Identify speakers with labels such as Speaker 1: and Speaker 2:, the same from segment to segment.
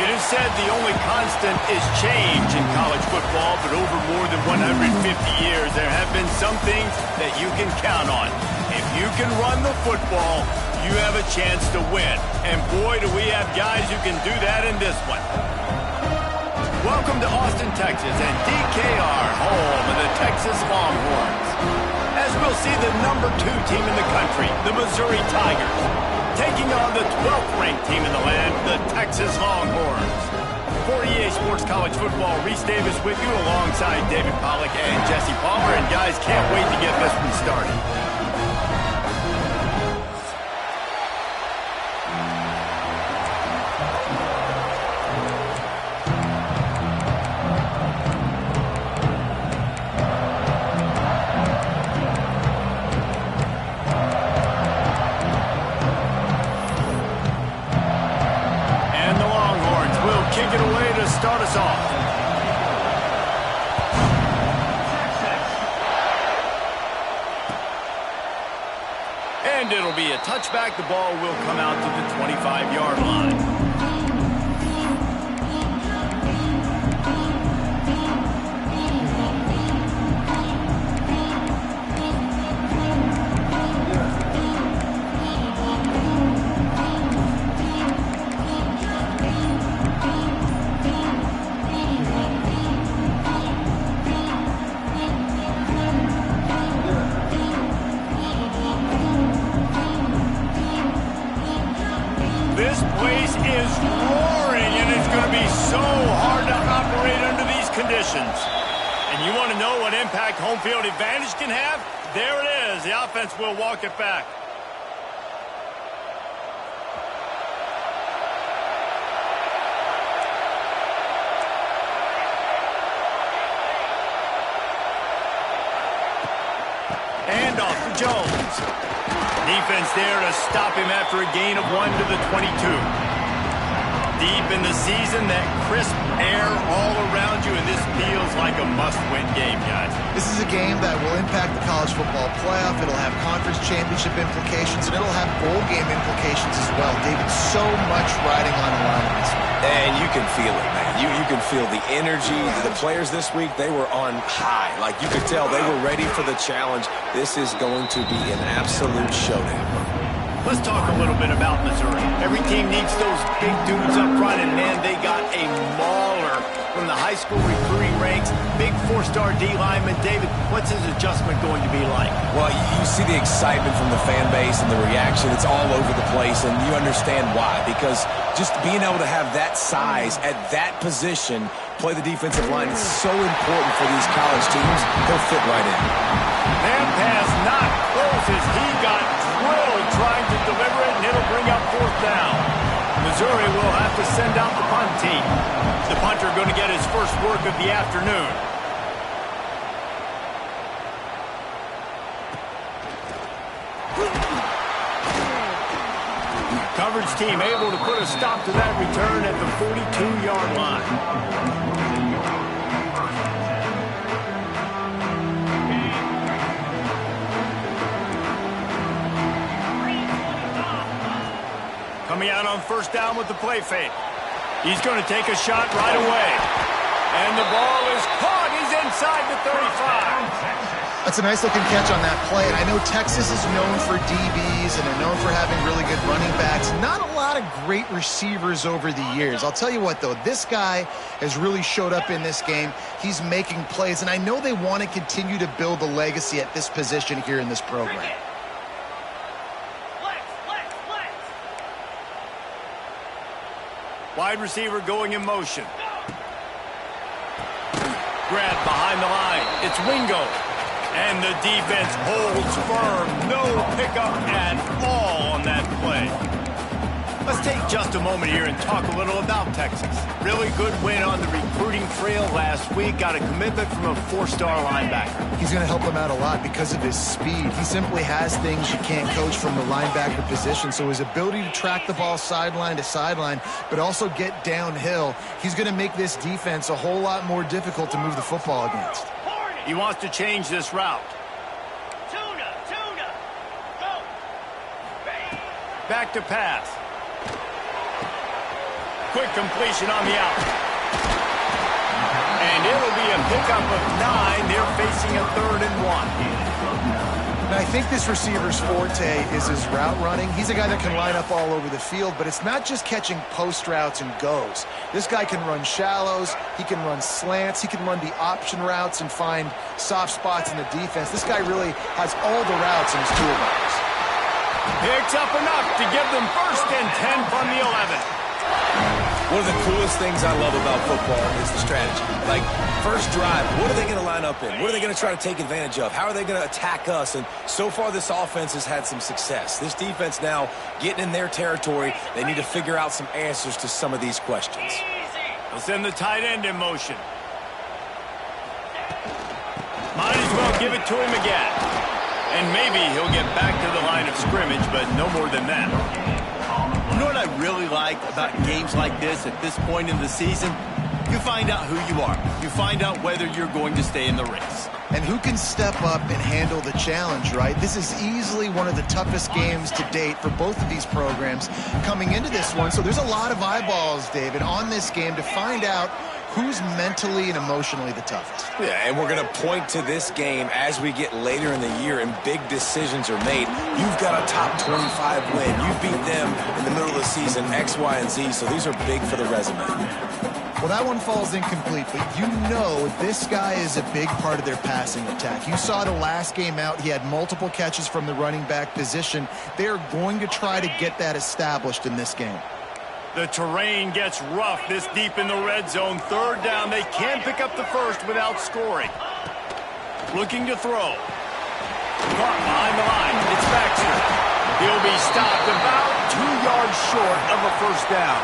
Speaker 1: It is said the only constant is change in college football, but over more than 150 years, there have been some things that you can count on. If you can run the football, you have a chance to win. And boy, do we have guys who can do that in this one. Welcome to Austin, Texas, and DKR, home of the Texas Longhorns. As we'll see the #2 team in the country, the Missouri Tigers, taking on the 12th ranked team in the land, the Texas Longhorns. For EA Sports College Football, Reese Davis with you alongside David Pollack and Jesse Palmer. And guys, can't wait to get this one started.
Speaker 2: Start us off.
Speaker 1: And it'll be a touchback. The ball will come out to the 25-yard line. This place is roaring, and it's going to be so hard to operate under these conditions. And you want to know what impact home field advantage can have? There it is. The offense will walk it back. And off to Jones. Defense there to stop him after a gain of 1 to the 22. Deep in the season, that crisp air all around you, and this feels like a must-win game, guys.
Speaker 3: This is a game that will impact the college football playoff. It'll have conference championship implications, and it'll have bowl game implications as well. David, so much riding on the line in this one.
Speaker 2: And you can feel it, man. You can feel the energy. The players this week, they were on high. Like, you could tell they were ready for the challenge. This is going to be an absolute showdown.
Speaker 1: Let's talk a little bit about Missouri. Every team needs those big dudes up front, and man, they got a mauler from the high school recruiting ranks. Big 4-star D lineman. David, what's his adjustment going to be like?
Speaker 2: Well, you see the excitement from the fan base and the reaction. It's all over the place, and you understand why. Because just being able to have that size at that position, play the defensive line, is so important for these college teams. He'll fit right in.
Speaker 1: Man pass not close as he got drilled trying to deliver it, and it'll bring up 4th down. Missouri will have to send out the punt team. The punter going to get his first work of the afternoon. Coverage team able to put a stop to that return at the 42-yard line. Coming out on 1st down with the play fake. He's going to take a shot right away. And the ball is caught. He's inside the 35.
Speaker 3: That's a nice-looking catch on that play. And I know Texas is known for DBs, and they're known for having really good running backs. Not a lot of great receivers over the years. I'll tell you what, though. This guy has really showed up in this game. He's making plays, and I know they want to continue to build a legacy at this position here in this program.
Speaker 1: Wide receiver going in motion. Grab behind the line. It's Wingo. And the defense holds firm. No pickup at all on that play. Let's take just a moment here and talk a little about Texas. Really good win on the recruiting trail last week. Got a commitment from a 4-star linebacker.
Speaker 3: He's going to help them out a lot because of his speed. He simply has things you can't coach from the linebacker position. So his ability to track the ball sideline to sideline, but also get downhill, he's going to make this defense a whole lot more difficult to move the football against.
Speaker 1: He wants to change this route. Back to pass. quick completion on the out. And it'll be a pickup of 9. They're facing a 3rd and 1.
Speaker 3: And I think this receiver's forte is his route running. He's a guy that can line up all over the field, but it's not just catching post routes and goes. This guy can run shallows, he can run slants, he can run the option routes and find soft spots in the defense. This guy really has all the routes in his toolbox.
Speaker 1: Picks up enough to give them 1st and 10 from the 11.
Speaker 2: One of the coolest things I love about football is the strategy. Like, first drive, what are they going to line up in? What are they going to try to take advantage of? How are they going to attack us? And so far, this offense has had some success. This defense now getting in their territory. They need to figure out some answers to some of these questions.
Speaker 1: They'll send the tight end in motion. Might as well give it to him again. And maybe he'll get back to the line of scrimmage, but no more than that.
Speaker 4: You know what I really like about games like this at this point in the season? You find out who you are. You find out whether you're going to stay in the race.
Speaker 3: And who can step up and handle the challenge, right? This is easily one of the toughest games to date for both of these programs coming into this one. So there's a lot of eyeballs, David, on this game to find out who's mentally and emotionally the toughest.
Speaker 2: Yeah, and we're going to point to this game as we get later in the year and big decisions are made. You've got a top 25 win. You beat them in the middle of the season, X, Y, and Z, so these are big for the resume.
Speaker 3: Well, that one falls incomplete, but you know this guy is a big part of their passing attack. You saw the last game out. He had multiple catches from the running back position. They are going to try to get that established in this game.
Speaker 1: The terrain gets rough this deep in the red zone. 3rd down. They can pick up the 1st without scoring. Looking to throw. Caught behind the line. It's Baxter. He'll be stopped about 2 yards short of a 1st down.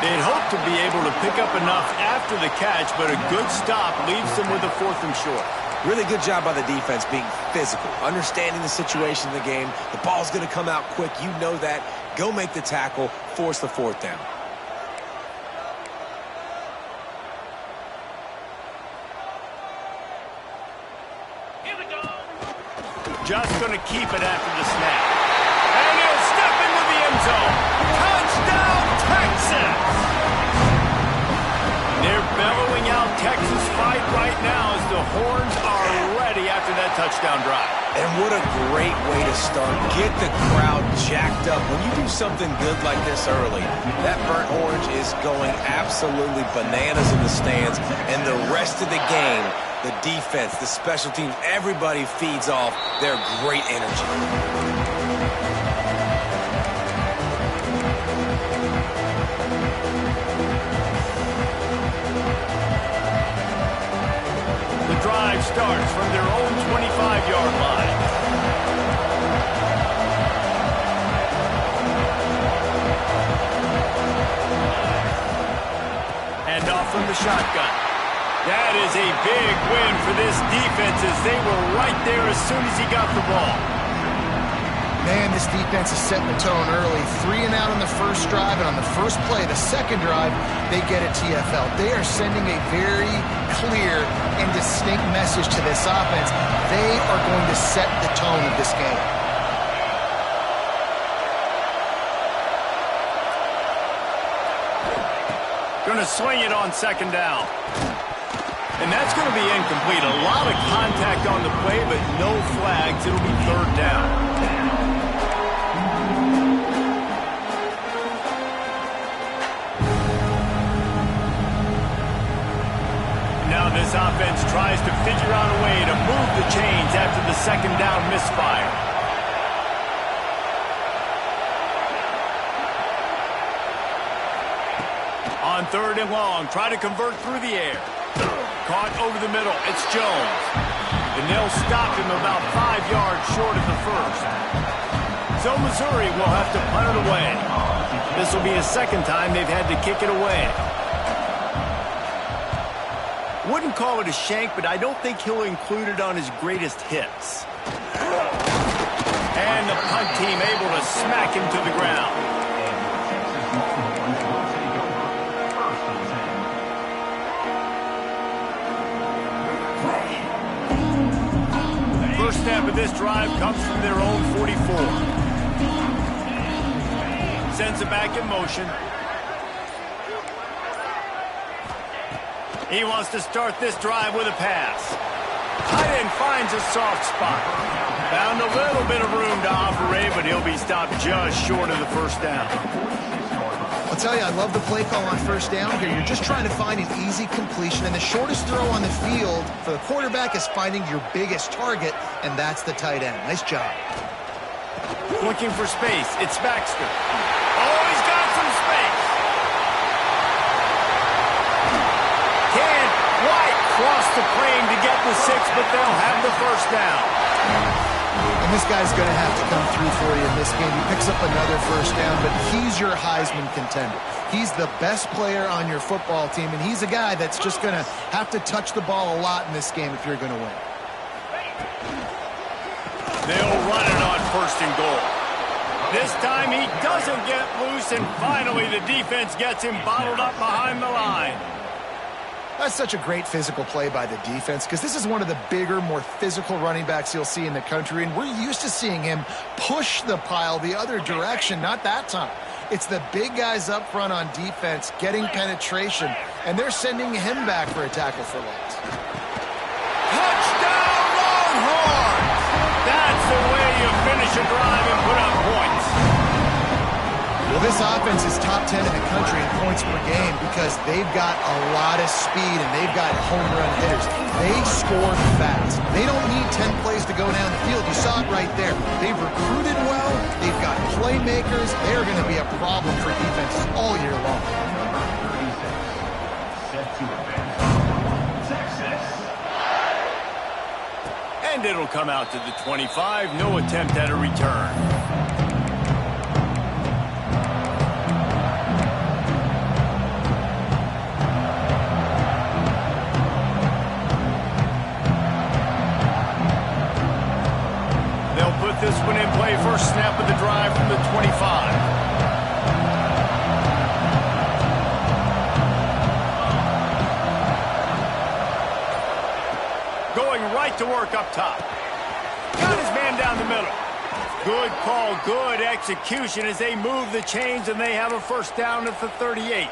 Speaker 1: They'd hope to be able to pick up enough after the catch, but a good stop leaves them with a 4th and short.
Speaker 2: Really good job by the defense being physical, understanding the situation in the game. The ball's going to come out quick. You know that. Go make the tackle, force the 4th down.
Speaker 1: Just going to keep it after the snap. And he'll step into the end zone. Touchdown, Texas! They're bellowing out Texas fight right now as the horns are ready after that touchdown drive.
Speaker 2: And what a great way to start. Get the crowd jacked up. When you do something good like this early, that burnt orange is going absolutely bananas in the stands. And the rest of the game, the defense, the special teams, everybody feeds off their great energy.
Speaker 1: Drive starts from their own 25-yard line. And off from the shotgun. That is a big win for this defense as they were right there as soon as he got the ball.
Speaker 3: Man, this defense is setting the tone early. 3 and out on the first drive, and on the first play, the second drive, they get a TFL. They are sending a very clear and distinct message to this offense. They are going to set the tone of this game.
Speaker 1: Going to swing it on 2nd down. And that's going to be incomplete. A lot of contact on the play, but no flags. It'll be 3rd down. Now this offense tries to figure out a way to move the chains after the 2nd down misfire. On 3rd and long, try to convert through the air. Caught over the middle, it's Jones. And they'll stop him about 5 yards short of the 1st. So Missouri will have to punt it away. This will be the 2nd time they've had to kick it away. Wouldn't call it a shank, but I don't think he'll include it on his greatest hits. And the punt team able to smack him to the ground. First snap of this drive comes from their own 44. Sends it back in motion. He wants to start this drive with a pass. Tight end finds a soft spot. Found a little bit of room to operate, but he'll be stopped just short of the first down.
Speaker 3: I'll tell you, I love the play call on first down here. You're just trying to find an easy completion, and the shortest throw on the field for the quarterback is finding your biggest target, and that's the tight end. Nice job.
Speaker 1: Looking for space. It's Baxter. Oh, he's got some space. Can't quite cross the plane to get the 6, but they'll have the first down.
Speaker 3: And this guy's going to have to come through for you in this game. He picks up another first down, but he's your Heisman contender. He's the best player on your football team, and he's a guy that's just going to have to touch the ball a lot in this game if you're going to win.
Speaker 1: They'll run it on first and goal. This time he doesn't get loose, and finally the defense gets him bottled up behind the line.
Speaker 3: That's such a great physical play by the defense because this is one of the bigger, more physical running backs you'll see in the country, and we're used to seeing him push the pile the other direction, not that time. It's the big guys up front on defense getting penetration, and they're sending him back for a tackle for loss.
Speaker 1: Touchdown, Longhorns! That's the way you finish a drive and put up points.
Speaker 3: Well, this offense is top 10 in the country in points per game because they've got a lot of speed and they've got home run hitters. They score fast. They don't need 10 plays to go down the field. You saw it right there. They've recruited well. They've got playmakers. They're going to be a problem for defenses all year long.
Speaker 1: And it'll come out to the 25. No attempt at a return. This one in play, first snap of the drive from the 25. Going right to work up top. Got his man down the middle. Good call, good execution as they move the chains and they have a first down at the 38.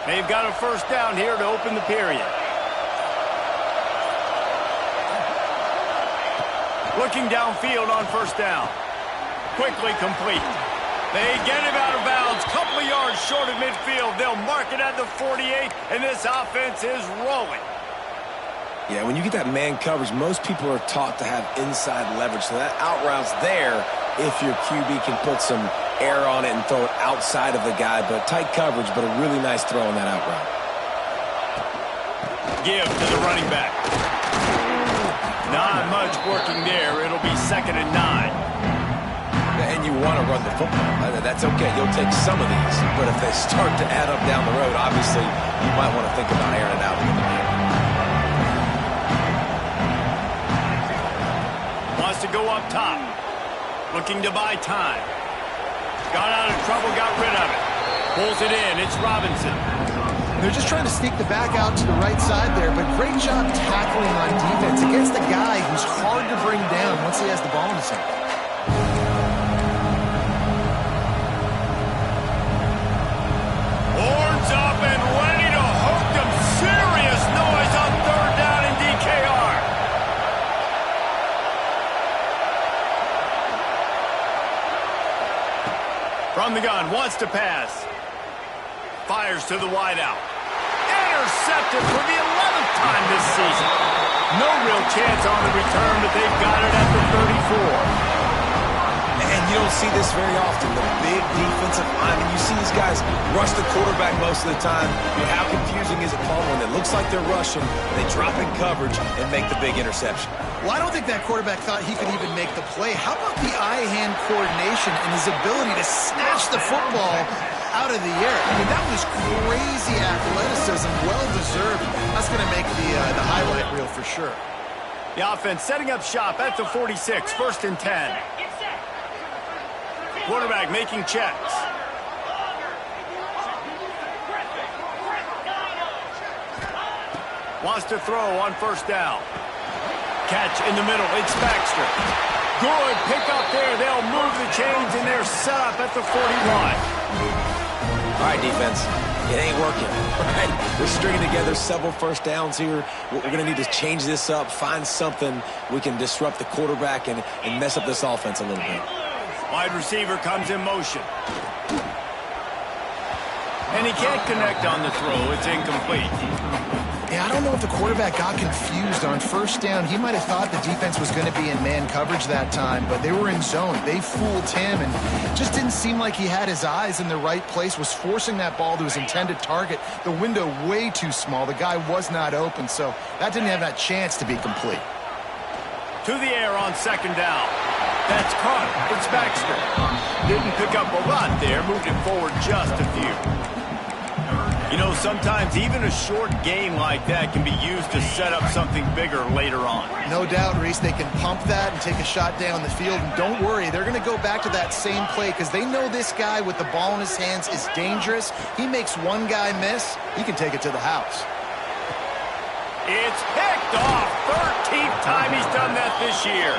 Speaker 1: They've got a first down here to open the period. Looking downfield on first down. Quickly complete. They get him out of bounds. Couple of yards short of midfield. They'll mark it at the 48, and this offense is rolling.
Speaker 2: Yeah, when you get that man coverage, most people are taught to have inside leverage. So that out route's there if your QB can put some air on it and throw it outside of the guy. But tight coverage, but a really nice throw on that out route.
Speaker 1: Give to the running back. Not much working there. It'll be 2nd and 9.
Speaker 2: And you want to run the football. That's okay. You'll take some of these. But if they start to add up down the road, obviously you might want to think about airing it out a little bit.
Speaker 1: Wants to go up top. Looking to buy time. Got out of trouble, got rid of it. Pulls it in. It's Robinson.
Speaker 3: They're just trying to sneak the back out to the right side there, but great job tackling on defense against the guy who's hard to bring down once he has the ball in his hand.
Speaker 1: Horns up and ready to hook them. Serious noise on 3rd down in DKR. From the gun, wants to pass. Fires to the wideout. Intercepted for the 11th time this season. No real chance on the return, but they've got it at the 34.
Speaker 2: And you don't see this very often, the big defensive linemen. You see these guys rush the quarterback most of the time. But how confusing is it, Paul, when it looks like they're rushing, they drop in coverage and make the big interception?
Speaker 3: Well, I don't think that quarterback thought he could even make the play. How about the eye-hand coordination and his ability to snatch the football out of the air? I mean, that was crazy athleticism, well-deserved. That's going to make the highlight reel for sure.
Speaker 1: The offense setting up shop at the 46, 1st and 10. Quarterback making checks. Wants to throw on 1st down. Catch in the middle. It's Baxter. Good pick up there. They'll move the chains, and they're set up at the 41.
Speaker 2: All right, defense. It ain't working, right? We're stringing together several 1st downs here. We're going to need to change this up, find something we can disrupt the quarterback and mess up this offense a little bit.
Speaker 1: Wide receiver comes in motion. And he can't connect on the throw. It's incomplete.
Speaker 3: Yeah, I don't know if the quarterback got confused on 1st down. He might have thought the defense was going to be in man coverage that time, but they were in zone. They fooled him, and just didn't seem like he had his eyes in the right place, was forcing that ball to his intended target. The window way too small. The guy was not open, so that didn't have that chance to be complete.
Speaker 1: To the air on 2nd down. That's caught. It's Baxter. Didn't pick up a lot there. Moved it forward just a few. You know, sometimes even a short game like that can be used to set up something bigger later on.
Speaker 3: No doubt, Reese, they can pump that and take a shot down the field. And don't worry, they're going to go back to that same play because they know this guy with the ball in his hands is dangerous. He makes one guy miss, he can take it to the house.
Speaker 1: It's picked off. 13th time he's done that this year.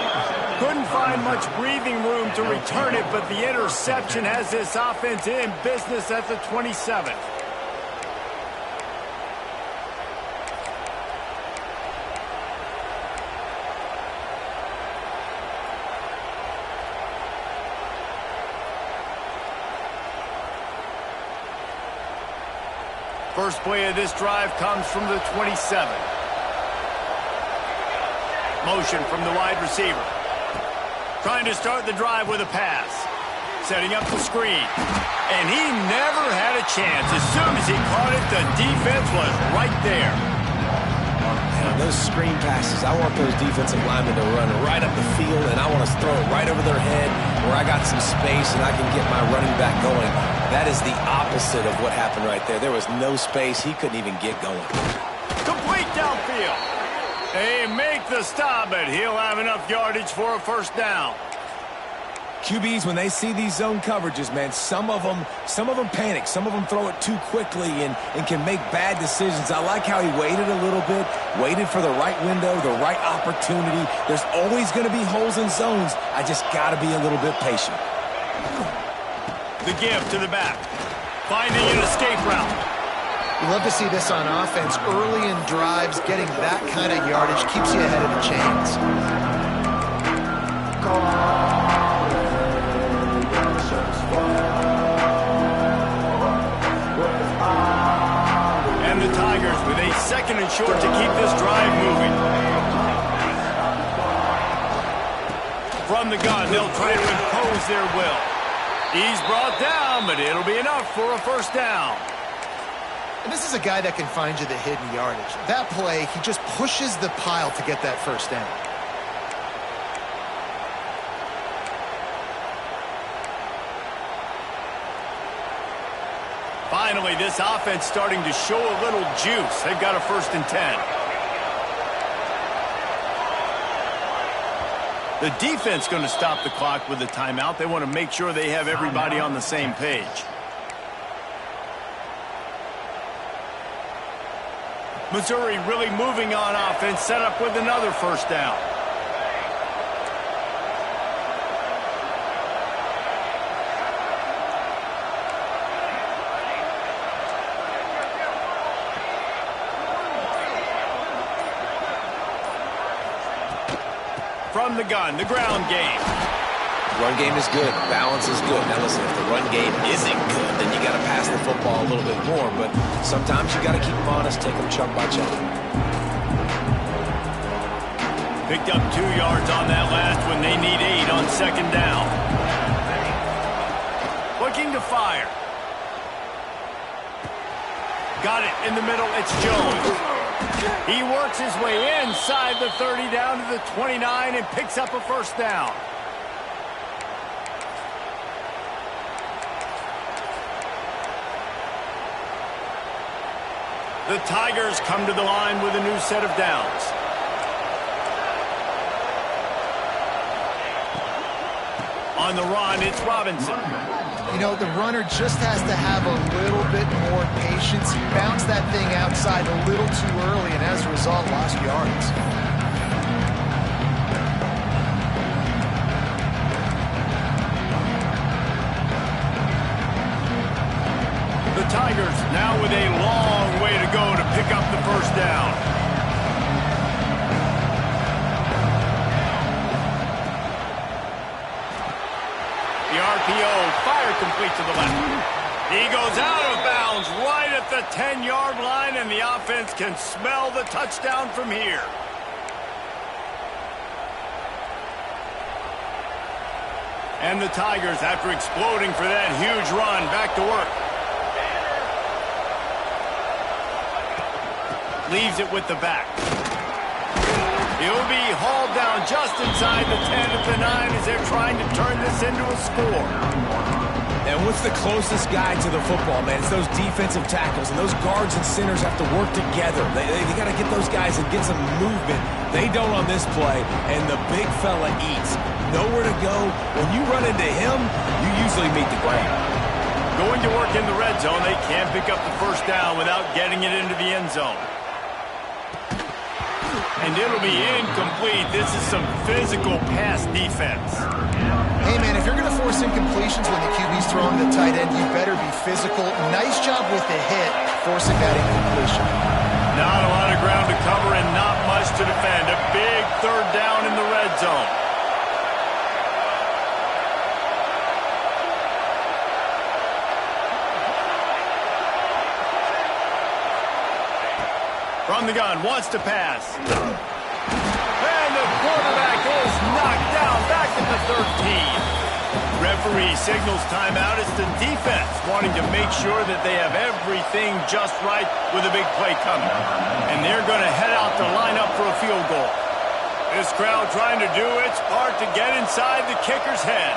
Speaker 1: Couldn't find much breathing room to return it, but the interception has this offense in business at the 27th. First play of this drive comes from the 27. Motion from the wide receiver. Trying to start the drive with a pass. Setting up the screen. And he never had a chance. As soon as he caught it, the defense was right there.
Speaker 2: Man, those screen passes, I want those defensive linemen to run right up the field, and I want to throw it right over their head where I got some space and I can get my running back going. That is the opposite of what happened right there. There was no space. He couldn't even get going.
Speaker 1: Complete downfield. They make the stop, but he'll have enough yardage for a 1st down.
Speaker 2: QBs, when they see these zone coverages, man, some of them panic. Some of them throw it too quickly and can make bad decisions. I like how he waited a little bit, waited for the right window, the right opportunity. There's always going to be holes in zones. I just got to be a little bit patient.
Speaker 1: The give to the back. Finding an escape route.
Speaker 3: You love to see this on offense. Early in drives, getting that kind of yardage keeps you ahead of the chains.
Speaker 1: And the Tigers with a 2nd and short to keep this drive moving. From the gun, they'll try to impose their will. He's brought down, but it'll be enough for a 1st down.
Speaker 3: And this is a guy that can find you the hidden yardage. That play, he just pushes the pile to get that 1st down.
Speaker 1: Finally, this offense starting to show a little juice. They've got a 1st and 10. The defense going to stop the clock with a timeout. They want to make sure they have everybody on the same page. Missouri really moving on offense, set up with another 1st down. From the gun, the ground game.
Speaker 2: Run game is good. Balance is good. Now listen, if the run game isn't good, then you got to pass the football a little bit more. But sometimes you got to keep them honest, take them chunk by chunk.
Speaker 1: Picked up 2 yards on that last one. They need 8 on second down. Looking to fire. Got it in the middle. It's Jones. He works his way inside the 30 down to the 29 and picks up a first down. The Tigers come to the line with a new set of downs. On the run, it's Robinson.
Speaker 3: You know, the runner just has to have a little bit more patience. He bounced that thing outside a little too early, and as a result, lost yards.
Speaker 1: The Tigers now with a long way to go to pick up the first down. The RPO, fire complete to the left. He goes out of bounds right at the 10-yard line, and the offense can smell the touchdown from here. And the Tigers, after exploding for that huge run, back to work. Leaves it with the back. He'll be hauled down just inside the 10 at the 9 as they're trying to turn this into a score.
Speaker 2: And what's the closest guy to the football, man? It's those defensive tackles, and those guards and centers have to work together. They got to get those guys and get some movement. They don't on this play, and the big fella eats. Nowhere to go. When you run into him, you usually meet the ground.
Speaker 1: Going to work in the red zone, they can't pick up the first down without getting it into the end zone. And it'll be incomplete. This is some physical pass defense.
Speaker 3: Hey, man, if you're going to force incompletions when the QB's throwing the tight end, you better be physical. Nice job with the hit, forcing that incompletion.
Speaker 1: Not a lot of ground to cover and not much to defend. A big third down in the red zone. From the gun, wants to pass. And the quarterback is knocked down back at the 13. Referee signals timeout. It's the defense wanting to make sure that they have everything just right with a big play coming. And they're going to head out to line up for a field goal. This crowd trying to do its part to get inside the kicker's head.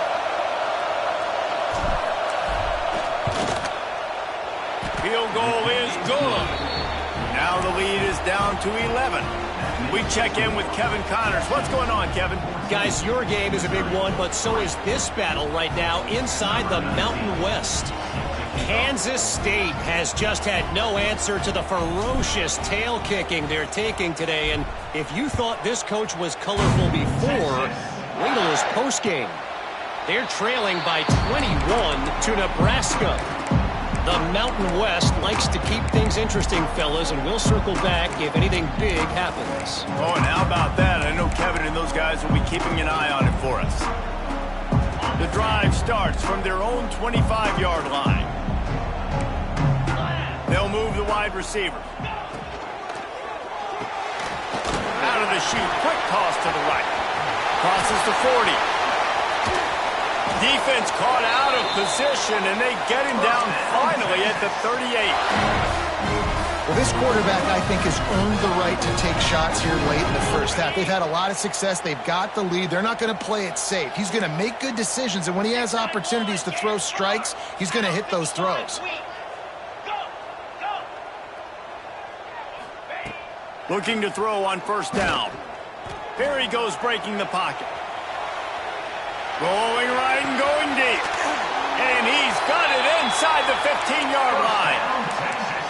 Speaker 1: Field goal is good. Now the lead is down to 11. We check in with Kevin Connors. What's going on, Kevin?
Speaker 5: Guys, your game is a big one, but so is this battle right now inside the Mountain West. Kansas State has just had no answer to the ferocious tail kicking they're taking today. And if you thought this coach was colorful before, wait till his postgame. They're trailing by 21 to Nebraska. The Mountain West likes to keep things interesting, fellas, and we'll circle back if anything big happens.
Speaker 1: Oh, and how about that? I know Kevin and those guys will be keeping an eye on it for us. The drive starts from their own 25-yard line. They'll move the wide receiver. Out of the chute, quick toss to the right. Crosses to 40. Defense caught out of position, and they get him down finally at the 38.
Speaker 3: Well, this quarterback, I think, has earned the right to take shots here late in the first half. They've had a lot of success. They've got the lead. They're not going to play it safe. He's going to make good decisions, and when he has opportunities to throw strikes, he's going to hit those throws.
Speaker 1: Looking to throw on first down. Here he goes, breaking the pocket. Going right and going deep. And he's got it inside the 15-yard line.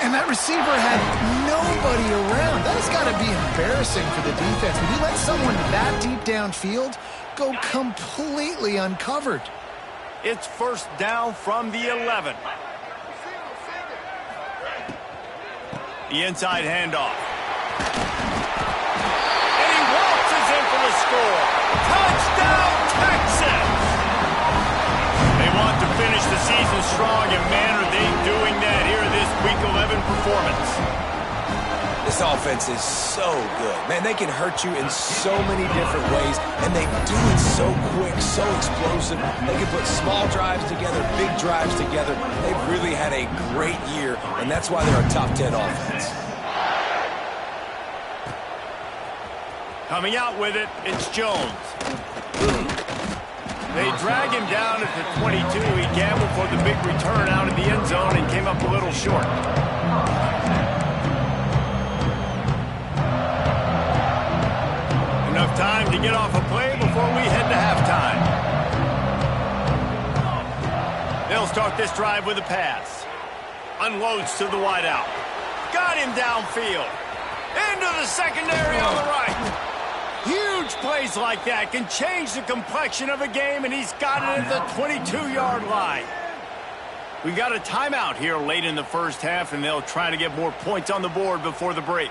Speaker 3: And that receiver had nobody around. That has got to be embarrassing for the defense. When you let someone that deep downfield go completely uncovered.
Speaker 1: It's first down from the 11. The inside handoff. And he waltzes in for the score. Touchdown, Texas! They want to finish the season strong, and man, are they doing that here in this Week 11 performance.
Speaker 2: This offense is so good. Man, they can hurt you in so many different ways, and they do it so quick, so explosive. They can put small drives together, big drives together. They've really had a great year, and that's why they're a top 10 offense.
Speaker 1: Coming out with it, it's Jones. They drag him down at the 22. He gambled for the big return out of the end zone and came up a little short. Enough time to get off a play before we head to halftime. They'll start this drive with a pass. Unloads to the wideout. Got him downfield. Into the secondary on the right. Huge plays like that can change the complexion of a game, and he's got it at the 22-yard line. We got a timeout here late in the first half, and they'll try to get more points on the board before the break.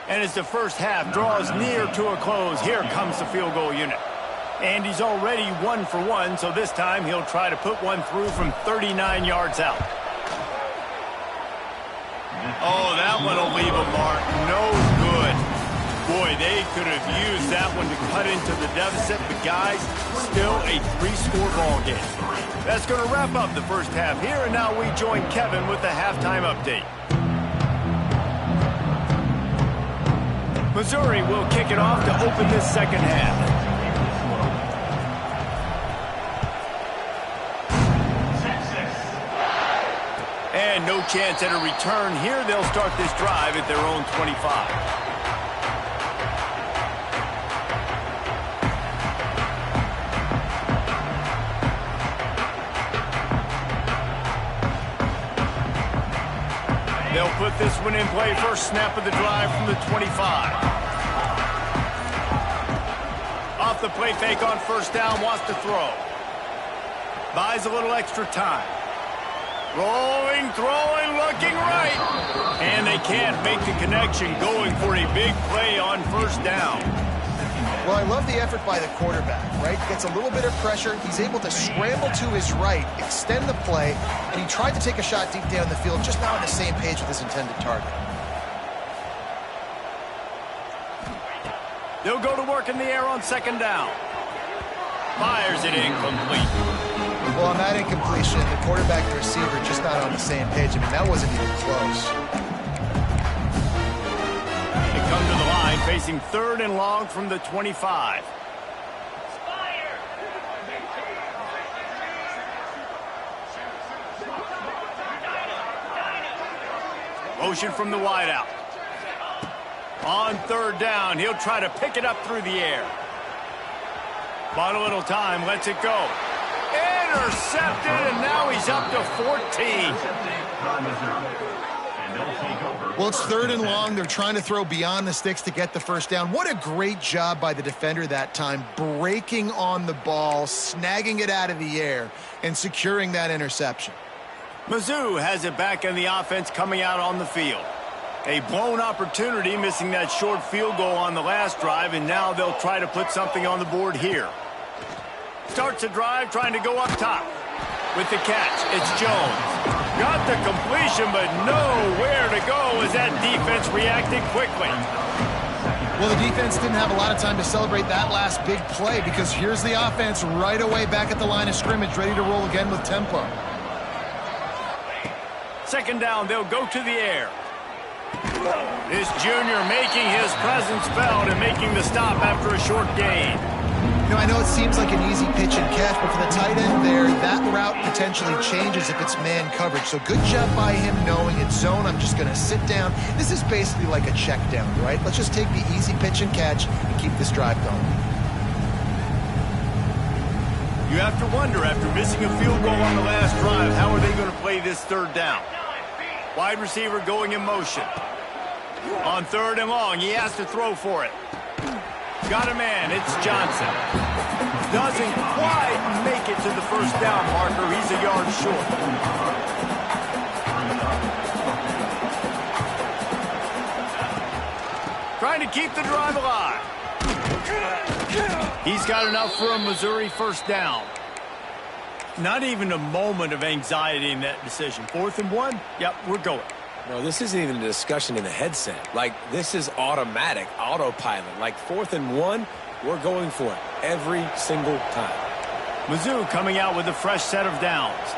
Speaker 1: And as the first half draws near to a close, here comes the field goal unit. And he's already 1 for 1, so this time he'll try to put one through from 39 yards out. Oh, that one will leave a mark. No good. Boy, they could have used that one to cut into the deficit, but guys, still a 3-score ball game. That's going to wrap up the first half here, and now we join Kevin with the halftime update. Missouri will kick it off to open this second half. And no chance at a return here. They'll start this drive at their own 25. They'll put this one in play. First snap of the drive from the 25. Off the play fake on first down, wants to throw. Buys a little extra time. Rolling, throwing, looking right. And they can't make the connection, going for a big play on first down.
Speaker 3: Well, I love the effort by the quarterback, right? Gets a little bit of pressure. He's able to scramble to his right, extend the play, and he tried to take a shot deep down the field, just not on the same page with his intended target.
Speaker 1: They'll go to work in the air on second down. Fires it incomplete.
Speaker 3: Well, on that incompletion, the quarterback and the receiver just not on the same page. I mean, that wasn't even close.
Speaker 1: They come to the line, facing third and long from the 25. Motion from the wideout. On third down, he'll try to pick it up through the air. Bought a little time, lets it go. Intercepted, and now he's up to 14.
Speaker 3: Well, it's third and long. They're trying to throw beyond the sticks to get the first down. What a great job by the defender that time, breaking on the ball, snagging it out of the air, and securing that interception.
Speaker 1: Mizzou has it back in the offense coming out on the field. A blown opportunity, missing that short field goal on the last drive, and now they'll try to put something on the board here. Starts a drive, trying to go up top. With the catch, it's Jones. Got the completion, but nowhere to go as that defense reacted quickly.
Speaker 3: Well, the defense didn't have a lot of time to celebrate that last big play, because here's the offense right away back at the line of scrimmage, ready to roll again with tempo.
Speaker 1: Second down, they'll go to the air. This junior making his presence felt and making the stop after a short gain.
Speaker 3: You know, I know it seems like an easy pitch and catch, but for the tight end there, that route potentially changes if it's man coverage. So good job by him knowing it's zone. I'm just going to sit down. This is basically like a check down, right? Let's just take the easy pitch and catch and keep this drive going.
Speaker 1: You have to wonder, after missing a field goal on the last drive, how are they going to play this third down? Wide receiver going in motion. On third and long, he has to throw for it. Got a man, it's Johnson. Doesn't quite make it to the first down marker. He's a yard short. Trying to keep the drive alive. He's got enough for a Missouri first down. Not even a moment of anxiety in that decision. 4th and 1, yep, we're going.
Speaker 2: No, this isn't even a discussion in the headset. Like, this is automatic, autopilot. Like, 4th and 1, we're going for it every single time.
Speaker 1: Mizzou coming out with a fresh set of downs.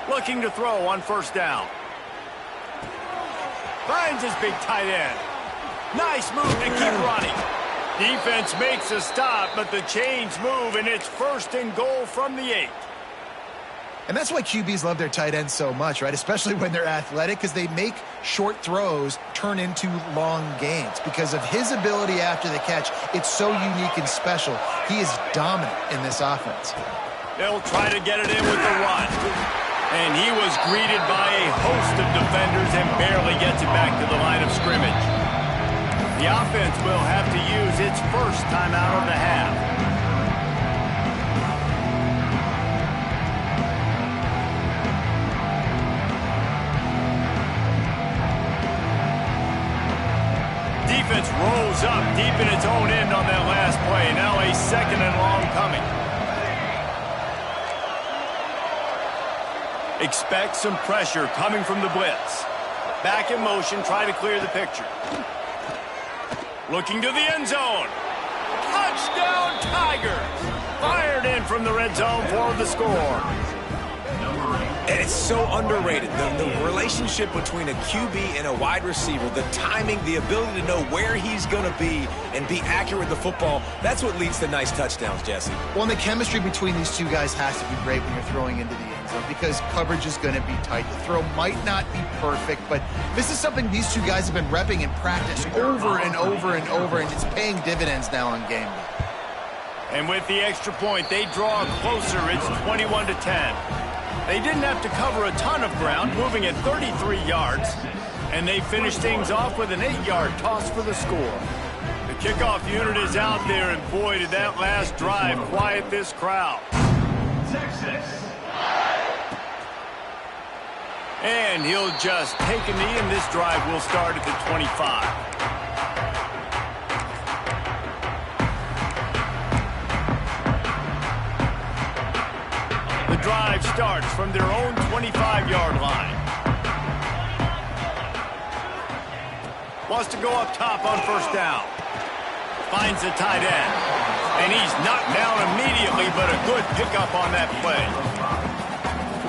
Speaker 1: Looking to throw on 1st down. Finds his big tight end. Nice move to keep running. Defense makes a stop, but the chains move, and it's 1st and goal from the 8.
Speaker 3: And that's why QBs love their tight ends so much, right? Especially when they're athletic, because they make short throws turn into long gains. Because of his ability after the catch, it's so unique and special. He is dominant in this offense.
Speaker 1: They'll try to get it in with the run. And he was greeted by a host of defenders and barely gets it back to the line of scrimmage. The offense will have to use its first timeout of the half. Defense rolls up deep in its own end on that last play. Now a 2nd and long coming. Expect some pressure coming from the blitz. Back in motion, try to clear the picture. Looking to the end zone. Touchdown Tigers! Fired in from the red zone for the score.
Speaker 2: And it's so underrated. The relationship between a QB and a wide receiver, the timing, the ability to know where he's going to be and be accurate with the football, that's what leads to nice touchdowns, Jesse.
Speaker 3: Well, and the chemistry between these two guys has to be great when you're throwing into the end zone because coverage is going to be tight. The throw might not be perfect, but this is something these two guys have been repping in practice over and over and over, and it's paying dividends now on game day.
Speaker 1: And with the extra point, they draw closer. It's 21-10. They didn't have to cover a ton of ground, moving at 33 yards. And they finished things off with an 8-yard toss for the score. The kickoff unit is out there, and boy, did that last drive quiet this crowd. And he'll just take a knee, and this drive will start at the 25. The drive starts from their own 25-yard line. Wants to go up top on 1st down. Finds the tight end. And he's knocked down immediately, but a good pickup on that play.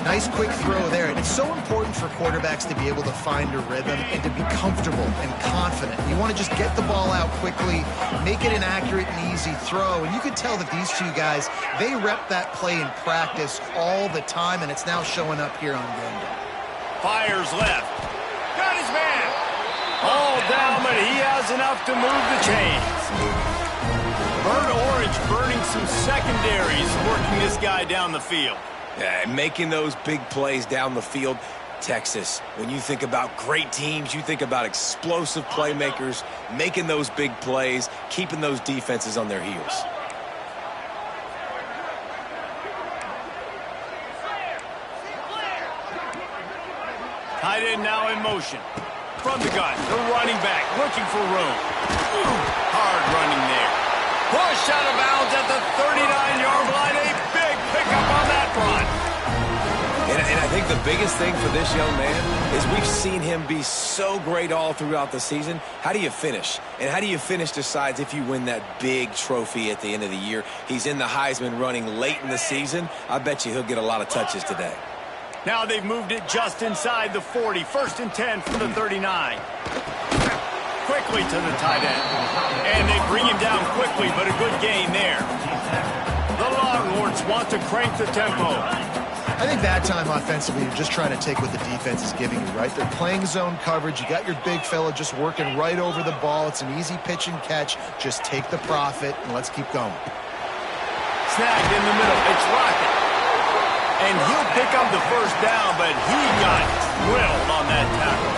Speaker 3: Nice quick throw there. And it's so important for quarterbacks to be able to find a rhythm and to be comfortable and confident. You want to just get the ball out quickly, make it an accurate and easy throw. And you can tell that these two guys, they rep that play in practice all the time, and it's now showing up here on game day.
Speaker 1: Fires left. Got his man. All down, but he has enough to move the chains. Burnt Orange burning some secondaries, working this guy down the field.
Speaker 2: Making those big plays down the field. Texas, when you think about great teams, you think about explosive playmakers, making those big plays, keeping those defenses on their heels.
Speaker 1: Tight end now in motion. From the gun, the running back looking for room. Hard running there. Push out of bounds at the 39-yard line. A big pickup on that run.
Speaker 2: And I think the biggest thing for this young man is we've seen him be so great all throughout the season. How do you finish? And how do you finish decides if you win that big trophy at the end of the year. He's in the Heisman running late in the season. I bet you he'll get a lot of touches today.
Speaker 1: Now they've moved it just inside the 40. 1st and 10 from the 39. Quickly to the tight end. And they bring him down quickly, but a good gain there. The Longhorns want to crank the tempo.
Speaker 3: I think that time offensively, you're just trying to take what the defense is giving you, right? They're playing zone coverage. You got your big fella just working right over the ball. It's an easy pitch and catch. Just take the profit, and let's keep going.
Speaker 1: Snagged in the middle. It's Rocket. And he'll pick up the 1st down, but he got drilled on that tackle.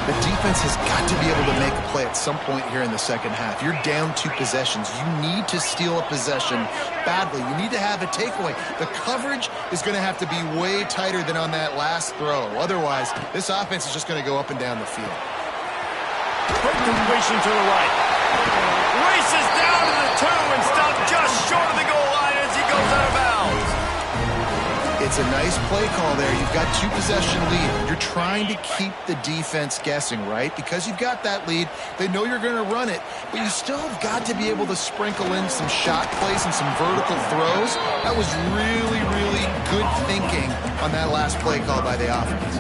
Speaker 3: The defense has got to be able to make a play at some point here in the second half. You're down 2 possessions. You need to steal a possession badly. You need to have a takeaway. The coverage is going to have to be way tighter than on that last throw. Otherwise, this offense is just going to go up and down the field.
Speaker 1: Quick completion to the right. Races down to the 2 and stopped just short of the goal line as he goes out of bounds.
Speaker 3: It's a nice play call there. You've got 2 possession lead. You're trying to keep the defense guessing, right? Because you've got that lead. They know you're going to run it, but you still have got to be able to sprinkle in some shot plays and some vertical throws. That was really, really good thinking on that last play call by the offense.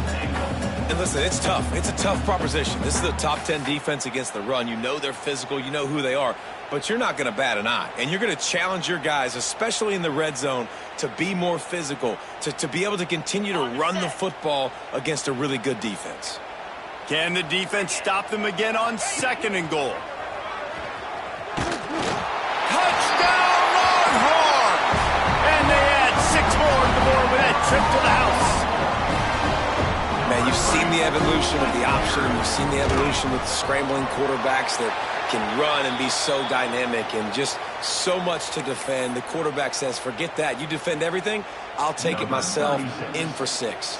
Speaker 2: And listen, it's tough. It's a tough proposition. This is a top 10 defense against the run. You know they're physical. You know who they are. But you're not going to bat an eye. And you're going to challenge your guys, especially in the red zone, to be more physical, to be able to continue to run the football against a really good defense.
Speaker 1: Can the defense stop them again on 2nd and goal? Touchdown, Longhorn! And they add 6 more to the board with that trip to the house.
Speaker 2: Man, you've seen the evolution of the option. You've seen the evolution with scrambling quarterbacks that can run and be so dynamic and just so much to defend. The quarterback says, forget that. You defend everything, I'll take it myself. In for 6.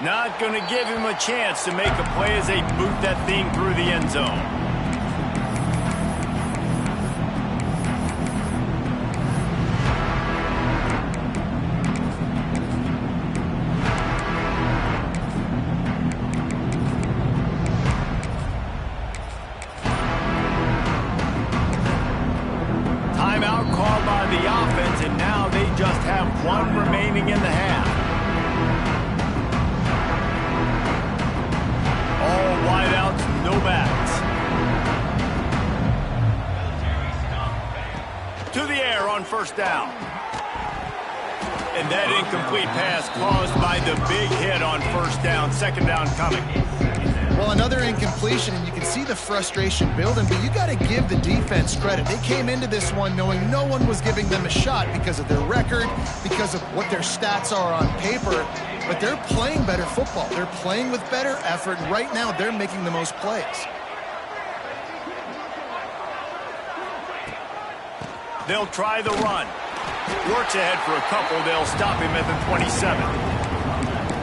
Speaker 1: Not going to give him a chance to make a play as they boot that thing through the end zone. One remaining in the half. All wideouts, no backs. To the air on 1st down. And that incomplete pass caused by the big hit on 1st down. 2nd down coming.
Speaker 3: Well, another incompletion, and you can see the frustration building, but you got to give the defense credit. They came into this one knowing no one was giving them a shot because of their record, because of what their stats are on paper, but they're playing better football. They're playing with better effort, and right now they're making the most plays.
Speaker 1: They'll try the run. Works ahead for a couple. They'll stop him at the 27.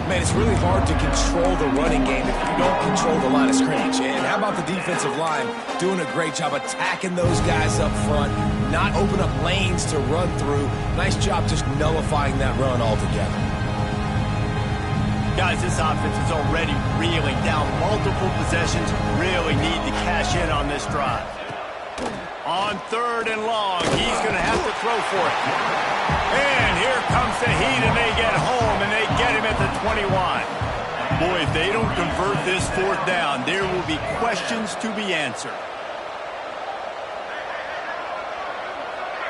Speaker 2: Man, it's really hard to control the running game if you don't control the line of scrimmage. And how about the defensive line doing a great job attacking those guys up front, not open up lanes to run through. Nice job just nullifying that run altogether.
Speaker 1: Guys, this offense is already reeling down multiple possessions. Really need to cash in on this drive. On 3rd and long, he's going to have to throw for it. And here comes the heat, and they get home, and they get him at the 21. Boy, if they don't convert this 4th down, there will be questions to be answered.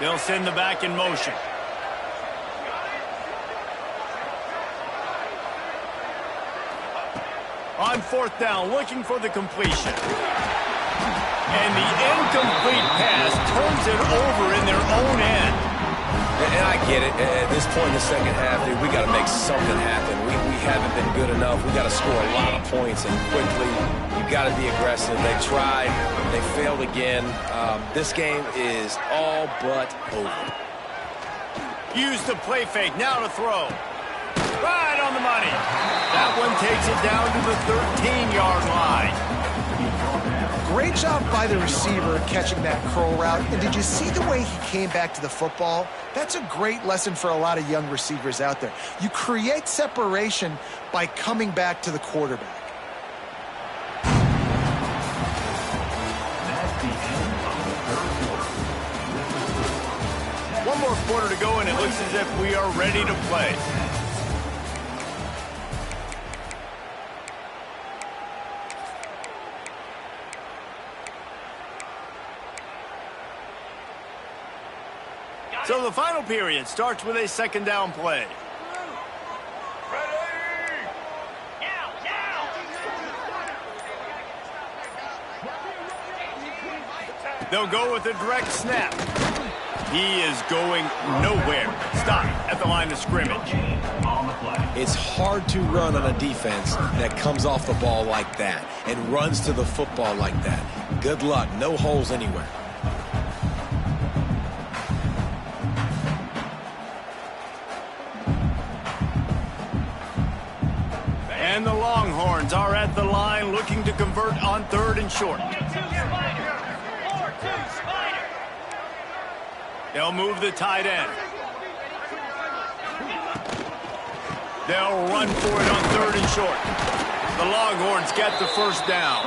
Speaker 1: They'll send the back in motion. On 4th down, looking for the completion. And the incomplete pass turns it over in their own end.
Speaker 2: And I get it. At this point in the second half, dude, we got to make something happen. We haven't been good enough. We got to score a lot of points, and quickly. You got to be aggressive. They tried. They failed again. This game is all but over.
Speaker 1: Use the play fake. Now to throw. Right on the money. That one takes it down to the 13-yard line.
Speaker 3: Great job by the receiver catching that curl route. And did you see the way he came back to the football? That's a great lesson for a lot of young receivers out there. You create separation by coming back to the quarterback.
Speaker 1: One more quarter to go, and it looks as if we are ready to play. So the final period starts with a 2nd down play. They'll go with a direct snap. He is going nowhere. Stop at the line of scrimmage.
Speaker 2: It's hard to run on a defense that comes off the ball like that and runs to the football like that. Good luck. No holes anywhere.
Speaker 1: And the Longhorns are at the line looking to convert on 3rd and short. They'll move the tight end. They'll run for it on 3rd and short. The Longhorns get the first down.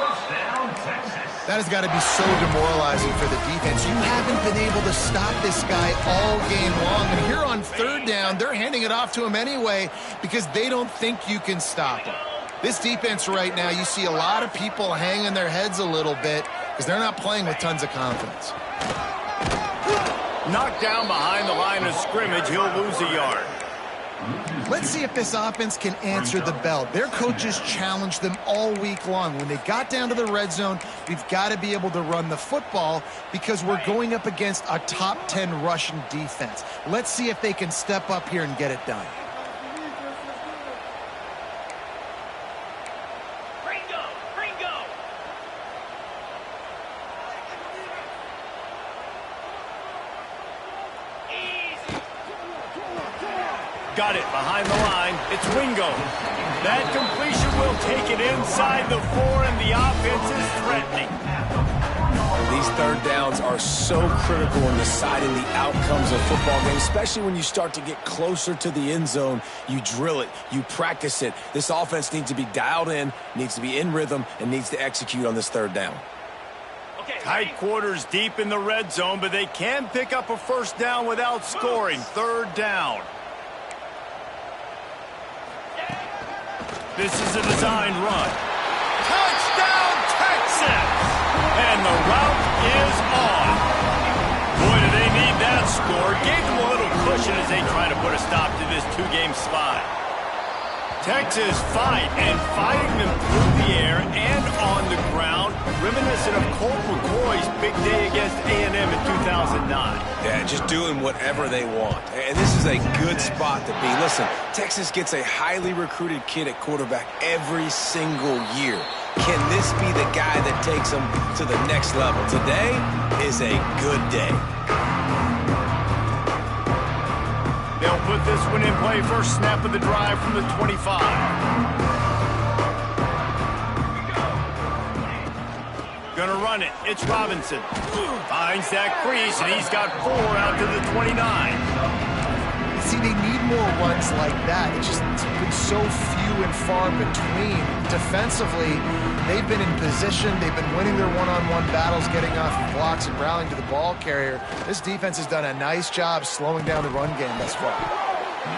Speaker 3: That has got to be so demoralizing for the defense. You haven't been able to stop this guy all game long. And here on 3rd down, they're handing it off to him anyway because they don't think you can stop him. This defense right now, you see a lot of people hanging their heads a little bit because they're not playing with tons of confidence.
Speaker 1: Knocked down behind the line of scrimmage, he'll lose a yard.
Speaker 3: Let's see if this offense can answer the bell. Their coaches challenged them all week long. When they got down to the red zone, we've got to be able to run the football because we're going up against a top 10 Russian defense. Let's see if they can step up here and get it done.
Speaker 1: Got it behind the line. It's Wingo. That completion will take it inside the 4, and the offense is threatening.
Speaker 2: These 3rd downs are so critical in deciding the outcomes of football games, especially when you start to get closer to the end zone. You drill it. You practice it. This offense needs to be dialed in, needs to be in rhythm, and needs to execute on this 3rd down.
Speaker 1: Tight quarters deep in the red zone, but they can pick up a first down without scoring. 3rd down. This is a designed run. Touchdown, Texas! And the route is on. Boy, do they need that score. Gave them a little cushion as they try to put a stop to this 2-game slide. Texas fighting them through the air and on the ground, reminiscent of Colt McCoy's big day against A&M in 2009.
Speaker 2: Yeah, just doing whatever they want. And this is a good spot to be. Listen, Texas gets a highly recruited kid at quarterback every single year. Can this be the guy that takes them to the next level? Today is a good day.
Speaker 1: They'll put this one in play. First snap of the drive from the 25. Gonna run it. It's Robinson. Finds that crease, and he's got 4 out to the 29.
Speaker 3: See, they need more runs like that. It's been so few and far between. Defensively, they've been in position. They've been winning their one-on-one battles, getting off blocks and rallying to the ball carrier. This defense has done a nice job slowing down the run game thus far.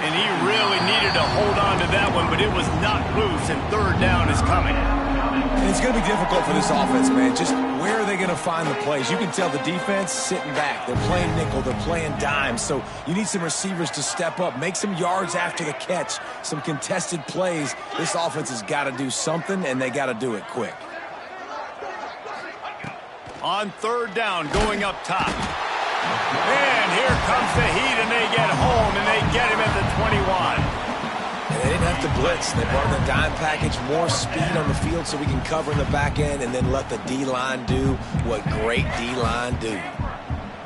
Speaker 1: And he really needed to hold on to that one, but it was not loose, and 3rd down is coming.
Speaker 2: And it's going to be difficult for this offense, man. Just where are they going to find the plays? You can tell the defense sitting back. They're playing nickel. They're playing dime. So you need some receivers to step up, make some yards after the catch, some contested plays. This offense has got to do something, and they got to do it quick.
Speaker 1: On 3rd down, going up top. And here comes the heat, and they get home, and they get him at the 21.
Speaker 2: And they didn't have to blitz. They brought in the dime package, more speed on the field so we can cover in the back end and then let the D-line do what great D-line do.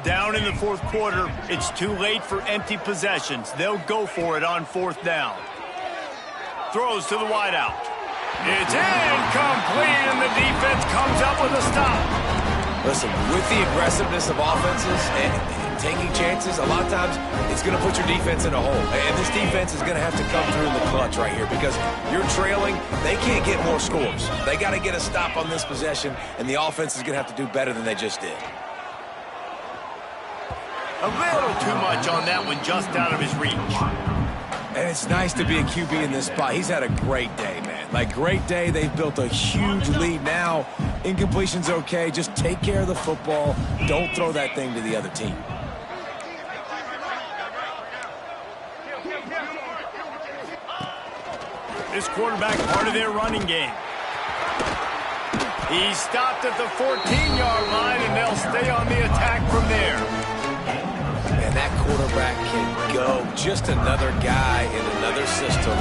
Speaker 1: Down in the 4th quarter, it's too late for empty possessions. They'll go for it on 4th down. Throws to the wideout. It's incomplete, and the defense comes up with a stop.
Speaker 2: Listen, with the aggressiveness of offenses and taking chances, a lot of times it's going to put your defense in a hole. And this defense is going to have to come through in the clutch right here because you're trailing. They can't get more scores. They got to get a stop on this possession, and the offense is going to have to do better than they just did.
Speaker 1: A little too much on that one, just out of his reach.
Speaker 2: And it's nice to be a QB in this spot. He's had a great day, man. Like, great day. They've built a huge lead now. Incompletion's okay. Just take care of the football. Don't throw that thing to the other team.
Speaker 1: This quarterback, part of their running game. He stopped at the 14-yard line, and they'll stay on the attack from there.
Speaker 2: quarterback can go. Just another guy in another system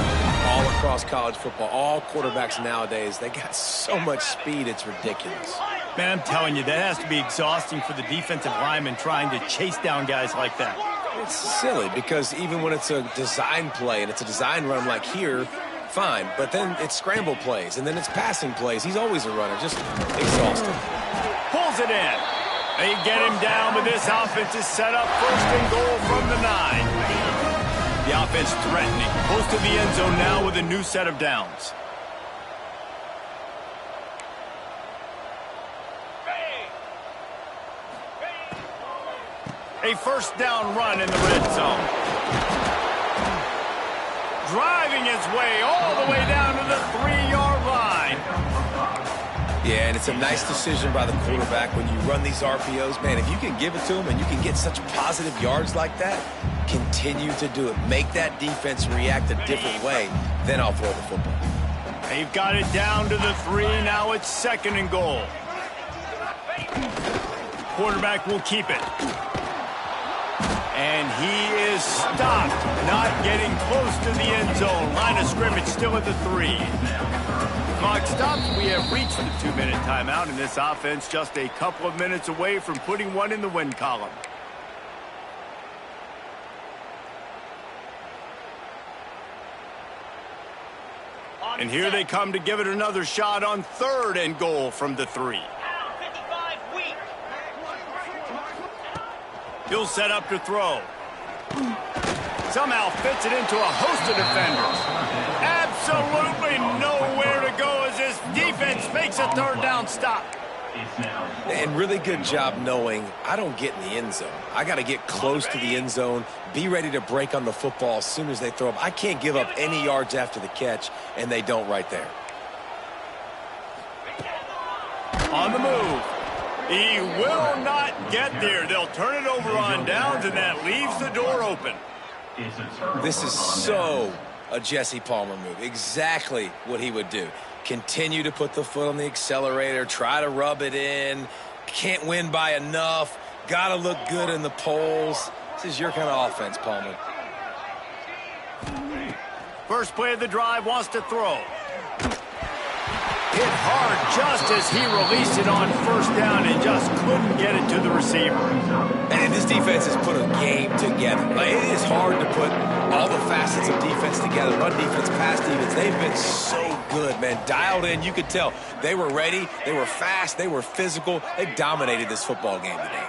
Speaker 2: all across college football. All quarterbacks nowadays, they got so much speed, it's ridiculous.
Speaker 1: Man, I'm telling you, that has to be exhausting for the defensive lineman trying to chase down guys like that.
Speaker 2: It's silly because even when it's a design play and it's a design run like here, fine. But then it's scramble plays and then it's passing plays. He's always a runner, just exhausting.
Speaker 1: Pulls it in. They get him down, but this offense is set up 1st and goal from the 9. The offense threatening. Close to the end zone now with a new set of downs. A 1st down run in the red zone. Driving his way all the way down to the 3-yard line.
Speaker 2: Yeah, and it's a nice decision by the quarterback when you run these RPOs. Man, if you can give it to him and you can get such positive yards like that, continue to do it. Make that defense react a different way, then I'll throw the football.
Speaker 1: They've got it down to the 3. Now it's 2nd and goal. Quarterback will keep it. And he is stopped, not getting close to the end zone. Line of scrimmage still at the 3. Clock stops. We have reached the 2-minute timeout, and this offense just a couple of minutes away from putting one in the win column. And here they come to give it another shot on 3rd and goal from the 3. He'll set up to throw. Somehow fits it into a host of defenders. Absolutely nowhere to go as this defense makes a 3rd down stop.
Speaker 2: And really good job knowing I don't get in the end zone. I got to get close to the end zone, be ready to break on the football as soon as they throw up. I can't give up any yards after the catch, and they don't right there.
Speaker 1: On the move. He will not get there. They'll turn it over on downs, and that leaves the door open.
Speaker 2: This is so a Jesse Palmer move. Exactly what he would do. Continue to put the foot on the accelerator, try to rub it in. Can't win by enough. Got to look good in the polls. This is your kind of offense, Palmer.
Speaker 1: First play of the drive, wants to throw. Hit hard just as he released it on 1st down and just couldn't get it to the receiver.
Speaker 2: And this defense has put a game together. Like, it is hard to put all the facets of defense together. Run defense, pass defense. They've been so good, man. Dialed in. You could tell they were ready. They were fast. They were physical. They dominated this football game today.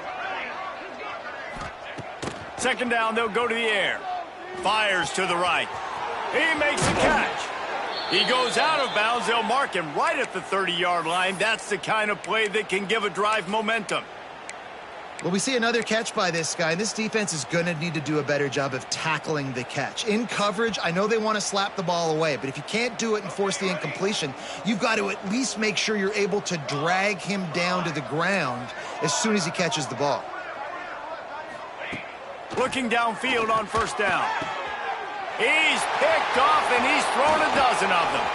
Speaker 1: 2nd down, they'll go to the air. Fires to the right. He makes the catch. He goes out of bounds. They'll mark him right at the 30-yard line. That's the kind of play that can give a drive momentum.
Speaker 3: Well, we see another catch by this guy. This defense is going to need to do a better job of tackling the catch. In coverage, I know they want to slap the ball away, but if you can't do it and force the incompletion, you've got to at least make sure you're able to drag him down to the ground as soon as he catches the ball.
Speaker 1: Looking downfield on 1st down. He's picked off, and he's thrown a dozen of them.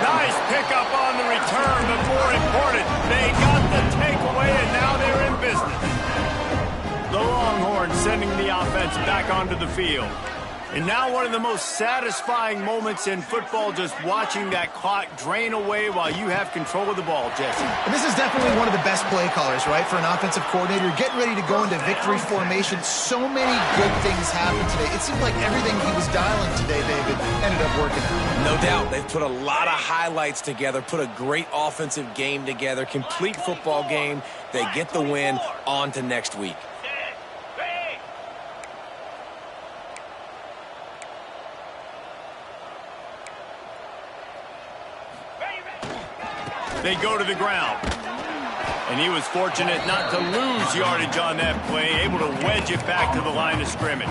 Speaker 1: Nice pickup on the return, but more important, they got the takeaway, and now they're in business. The Longhorns sending the offense back onto the field. And now one of the most satisfying moments in football, just watching that clock drain away while you have control of the ball, Jesse.
Speaker 3: And this is definitely one of the best play callers, right, for an offensive coordinator. Getting ready to go into victory formation. So many good things happened today. It seemed like everything he was dialing today, David, ended up working out.
Speaker 2: No doubt. They've put a lot of highlights together, put a great offensive game together, complete football game. They get the win. On to next week.
Speaker 1: They go to the ground. And he was fortunate not to lose yardage on that play, able to wedge it back to the line of scrimmage.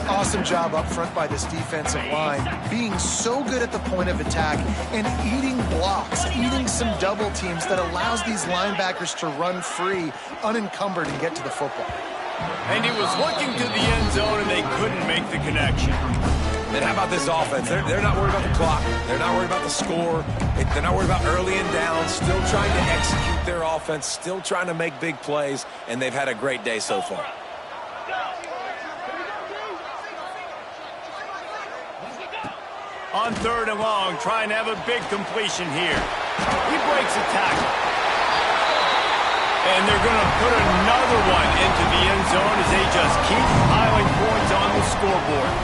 Speaker 3: Awesome job up front by this defensive line, being so good at the point of attack and eating blocks, eating some double teams that allows these linebackers to run free, unencumbered, and get to the football.
Speaker 1: And he was looking to the end zone, and they couldn't make the connection.
Speaker 2: And how about this offense? They're not worried about the clock. They're not worried about the score. They're not worried about early and down. Still trying to execute their offense. Still trying to make big plays. And they've had a great day so far.
Speaker 1: On 3rd and long, trying to have a big completion here. He breaks a tackle. And they're going to put another one into the end zone as they just keep piling points on the scoreboard.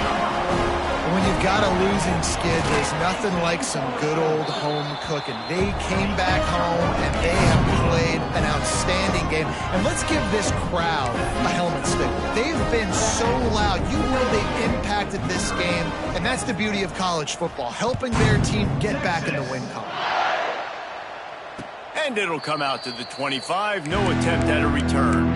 Speaker 3: When you've got a losing skid, there's nothing like some good old home cooking. They came back home, and they have played an outstanding game. And let's give this crowd a helmet stick. They've been so loud. You know they've impacted this game, and that's the beauty of college football, helping their team get back in the win column.
Speaker 1: And it'll come out to the 25. No attempt at a return.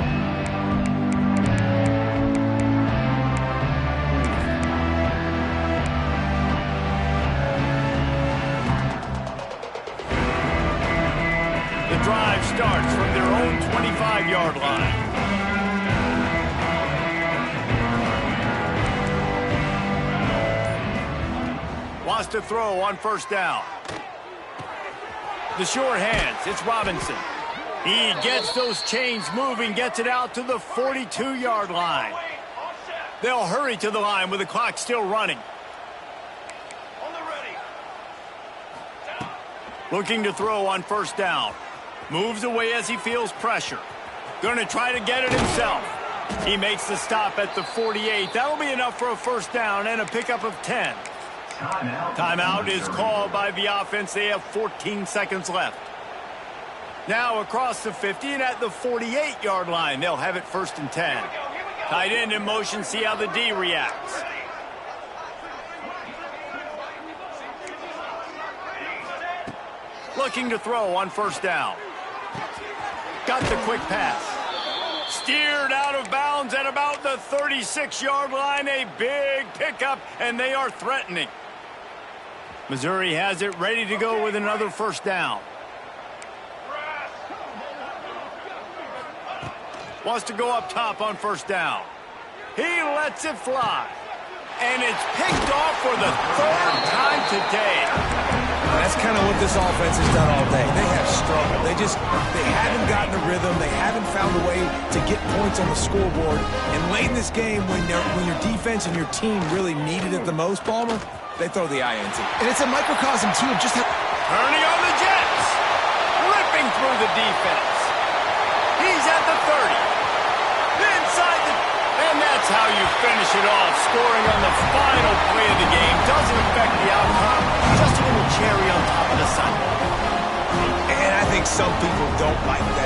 Speaker 1: The drive starts from their own 25-yard line. Wants to throw on 1st down. The short hands, it's Robinson. He gets those chains moving, gets it out to the 42-yard line. They'll hurry to the line with the clock still running. Looking to throw on 1st down. Moves away as he feels pressure. Going to try to get it himself. He makes the stop at the 48. That'll be enough for a 1st down and a pickup of 10. Timeout is called by the offense. They have 14 seconds left. Now across the 50 and at the 48-yard line. They'll have it 1st and 10. Tight end in motion. See how the D reacts. Looking to throw on 1st down. Got the quick pass. Steered out of bounds at about the 36-yard line. A big pickup, and they are threatening. Missouri has it ready to go with another 1st down. Wants to go up top on 1st down. He lets it fly. And it's picked off for the 3rd time today.
Speaker 2: That's kind of what this offense has done all day. They have struggled. They haven't gotten a rhythm. They haven't found a way to get points on the scoreboard. And late in this game, when your defense and your team really needed it the most, Palmer, they throw the INT.
Speaker 3: And it's a microcosm, too, of just how...
Speaker 1: Turning on the Jets. Ripping through the defense. He's at the 30. Inside the... And that's how you finish it off. Scoring on the final play of the game doesn't affect the outcome. Just a little cherry on top of the sundae.
Speaker 2: And I think some people don't like that.